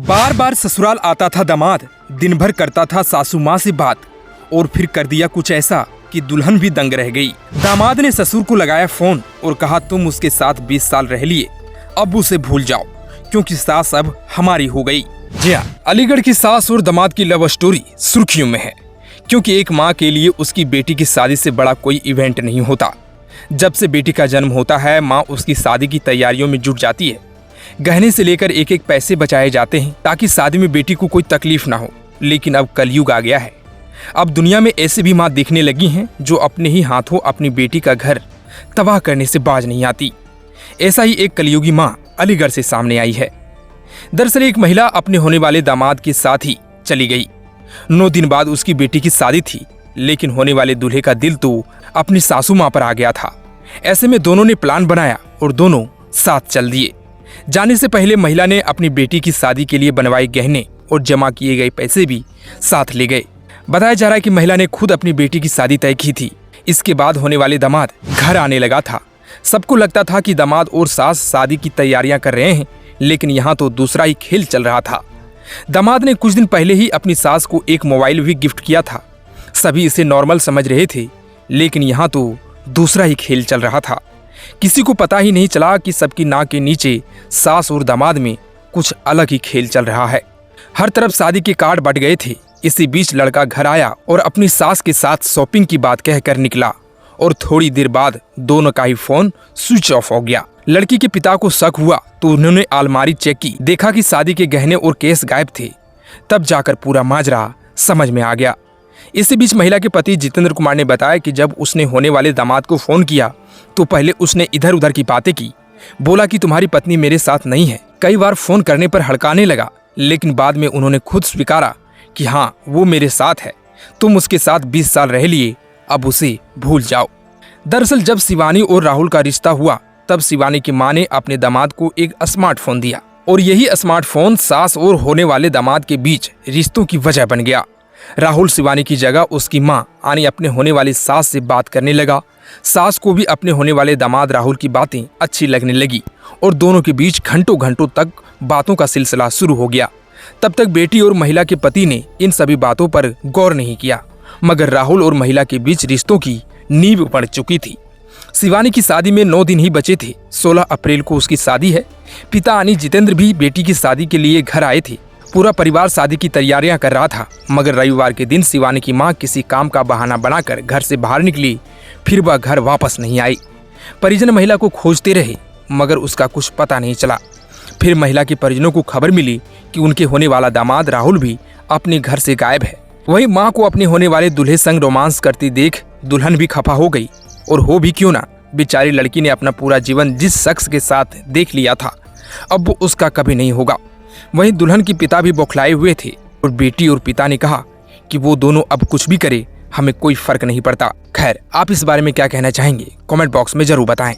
बार बार ससुराल आता था दामाद, दिन भर करता था सासू माँ से बात, और फिर कर दिया कुछ ऐसा कि दुल्हन भी दंग रह गई। दामाद ने ससुर को लगाया फोन और कहा, तुम उसके साथ 20 साल रह लिए, अब उसे भूल जाओ क्योंकि सास अब हमारी हो गई। जी हाँ, अलीगढ़ की सास और दामाद की लव स्टोरी सुर्खियों में है, क्योंकि एक माँ के लिए उसकी बेटी की शादी से बड़ा कोई इवेंट नहीं होता। जब से बेटी का जन्म होता है, माँ उसकी शादी की तैयारियों में जुट जाती है। गहने से लेकर एक एक पैसे बचाए जाते हैं ताकि शादी में बेटी को कोई तकलीफ ना हो। लेकिन अब कलयुग आ गया है। अब दुनिया में ऐसे भी माँ दिखने लगी हैं जो अपने ही हाथों अपनी बेटी का घर तबाह करने से बाज नहीं आती। ऐसा ही एक कलयुगी माँ अलीगढ़ से सामने आई है। दरअसल एक महिला अपने होने वाले दामाद के साथ ही चली गई। 9 दिन बाद उसकी बेटी की शादी थी, लेकिन होने वाले दूल्हे का दिल तो अपनी सासू माँ पर आ गया था। ऐसे में दोनों ने प्लान बनाया और दोनों साथ चल दिए। जाने से पहले महिला ने अपनी बेटी की शादी के लिए बनवाए गहने और जमा किए गए पैसे भी साथ ले गए। बताया जा रहा है कि महिला ने खुद अपनी बेटी की शादी तय की थी। इसके बाद होने वाले दामाद घर आने लगा था। सबको लगता था कि दामाद और सास शादी की तैयारियां कर रहे हैं, लेकिन यहाँ तो दूसरा ही खेल चल रहा था। दामाद ने कुछ दिन पहले ही अपनी सास को एक मोबाइल भी गिफ्ट किया था। सभी इसे नॉर्मल समझ रहे थे, लेकिन यहाँ तो दूसरा ही खेल चल रहा था। किसी को पता ही नहीं चला कि सबकी नाक के नीचे सास और दामाद में कुछ अलग ही खेल चल रहा है। हर तरफ शादी के कार्ड बट गए थे। इसी बीच लड़का घर आया और अपनी सास के साथ शॉपिंग की बात कहकर निकला, और थोड़ी देर बाद दोनों का ही फोन स्विच ऑफ हो गया। लड़की के पिता को शक हुआ तो उन्होंने अलमारी चेक की, देखा कि शादी के गहने और केस गायब थे। तब जाकर पूरा माजरा समझ में आ गया। इसी बीच महिला के पति जितेंद्र कुमार ने बताया कि जब उसने होने वाले दामाद को फोन किया तो पहले उसने इधर उधर की बातें की। बोला कि तुम्हारी पत्नी मेरे साथ नहीं है। कई बार फोन करने पर हड़काने लगा, लेकिन बाद में उन्होंने खुद स्वीकारा कि हाँ, वो मेरे साथ है। तुम उसके साथ 20 साल रह लिए, अब उसे भूल जाओ। दरअसल जब शिवानी और राहुल का रिश्ता हुआ, तब शिवानी की मां ने अपने दामाद को एक स्मार्टफोन दिया, और यही स्मार्टफोन सास और होने वाले दामाद के बीच रिश्तों की वजह बन गया। राहुल शिवानी की जगह उसकी मां यानी अपने होने वाली सास से बात करने लगा। सास को भी अपने होने वाले दामाद राहुल की बातें अच्छी लगने लगी, और दोनों के बीच घंटों घंटों तक बातों का सिलसिला शुरू हो गया। तब तक बेटी और महिला के पति ने इन सभी बातों पर गौर नहीं किया, मगर राहुल और महिला के बीच रिश्तों की नींव पड़ चुकी थी। शिवानी की शादी में 9 दिन ही बचे थे। 16 अप्रैल को उसकी शादी है। पिता यानी जितेंद्र भी बेटी की शादी के लिए घर आए थे। पूरा परिवार शादी की तैयारियां कर रहा था, मगर रविवार के दिन शिवानी की मां किसी काम का बहाना बनाकर घर से बाहर निकली, फिर वह घर वापस नहीं आई। परिजन महिला को खोजते रहे, मगर उसका कुछ पता नहीं चला। फिर महिला के परिजनों को खबर मिली कि उनके होने वाला दामाद राहुल भी अपने घर से गायब है। वहीं मां को अपने होने वाले दूल्हे संग रोमांस करती देख दुल्हन भी खफा हो गई। और हो भी क्यों ना, बेचारी लड़की ने अपना पूरा जीवन जिस शख्स के साथ देख लिया था, अब वो उसका कभी नहीं होगा। वहीं दुल्हन के पिता भी बौखलाए हुए थे, और बेटी और पिता ने कहा कि वो दोनों अब कुछ भी करे, हमें कोई फर्क नहीं पड़ता। खैर, आप इस बारे में क्या कहना चाहेंगे? कमेंट बॉक्स में जरूर बताएं।